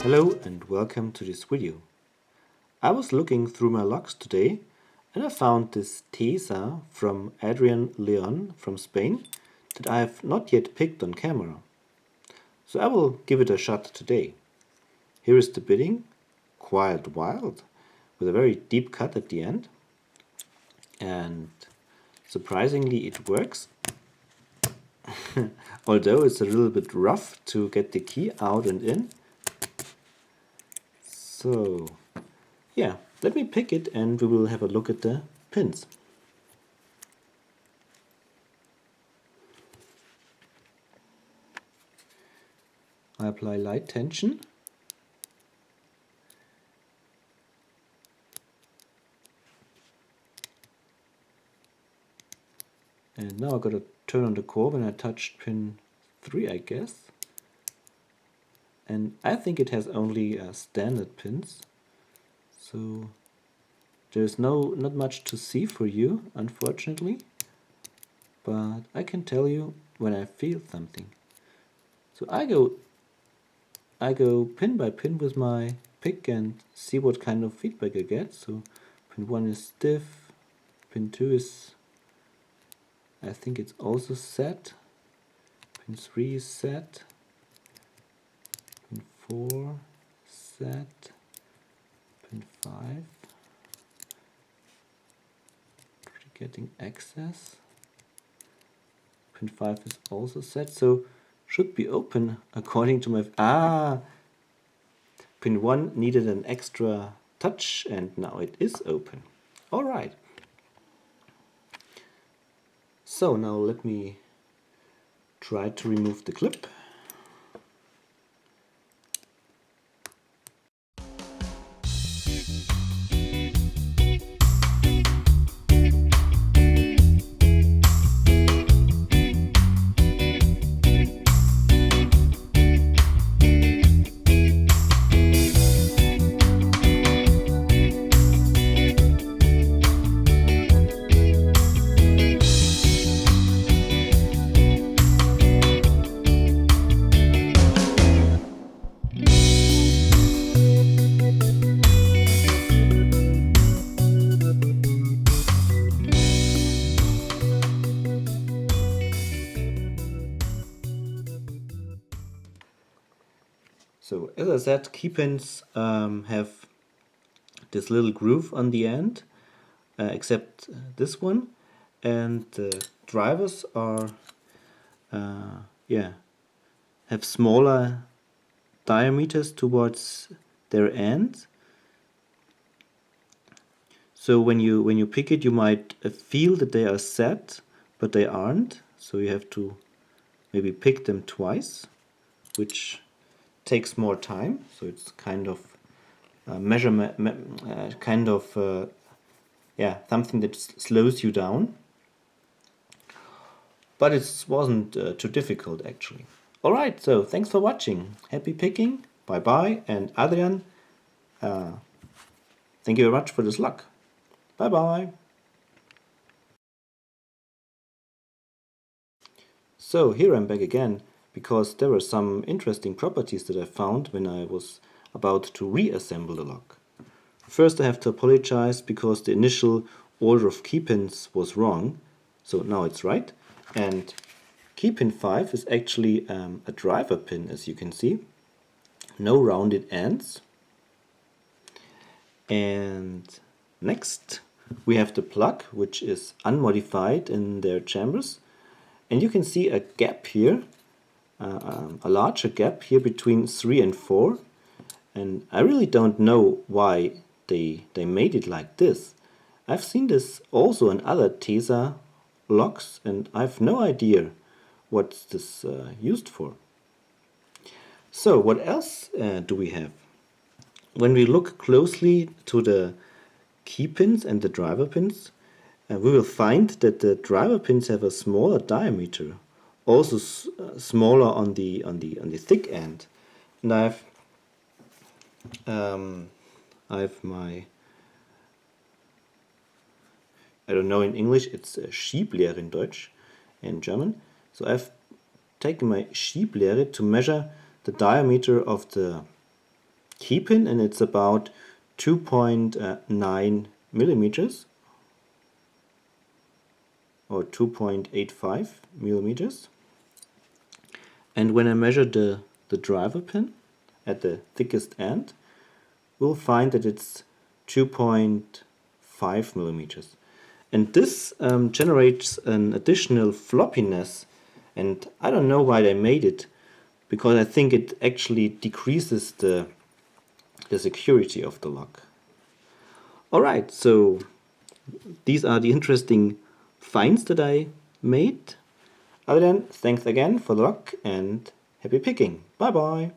Hello and welcome to this video. I was looking through my logs today and I found this TESA from Adrian Leon from Spain that I have not yet picked on camera. So I will give it a shot today. Here is the bidding, quite wild, with a very deep cut at the end. And surprisingly it works. Although it's a little bit rough to get the key out and in. So, yeah, let me pick it and we will have a look at the pins. I apply light tension. And now I gotta turn on the core when I touched pin 3, I guess. And I think it has only standard pins. So there's not much to see for you, unfortunately, but I can tell you when I feel something. So I go pin by pin with my pick and see what kind of feedback I get. So pin 1 is stiff, pin 2 is, I think it's also set, pin 3 is set, pin 4 set, pin 5 getting access, pin 5 is also set, so should be open according to my pin 1 needed an extra touch and now it is open. Alright, so now let me try to remove the clip. So as I said, key pins have this little groove on the end, except this one, and the drivers are have smaller diameters towards their ends. So when you pick it, you might feel that they are set, but they aren't. So you have to maybe pick them twice, which takes more time. So it's kind of measurement, something that slows you down. But it wasn't too difficult actually. Alright, so thanks for watching. Happy picking. Bye bye. And Adrian, thank you very much for this luck. Bye bye. So here I'm back again because there were some interesting properties that I found when I was about to reassemble the lock. First I have to apologize because the initial order of key pins was wrong, so now it's right. And key pin 5 is actually a driver pin, as you can see. No rounded ends. And next we have the plug, which is unmodified in their chambers. And you can see a gap here, a larger gap here between 3 and 4. And I really don't know why they made it like this. I've seen this also in other TESA locks and I've no idea what's this used for. So what else do we have? When we look closely to the key pins and the driver pins, we will find that the driver pins have a smaller diameter, also smaller on the thick end. And I've my, I don't know in English, it's Schieblehre in Deutsch, in German. So I've taken my Schieblehre to measure the diameter of the key pin, and it's about 2.9 millimeters or 2.85 millimeters. And when I measure the driver pin at the thickest end, we'll find that it's 2.5 millimeters. And this generates an additional floppiness, and I don't know why they made it, because I think it actually decreases the security of the lock. Alright, so these are the interesting finds that I made. Other than, thanks again for the lock and happy picking. Bye bye!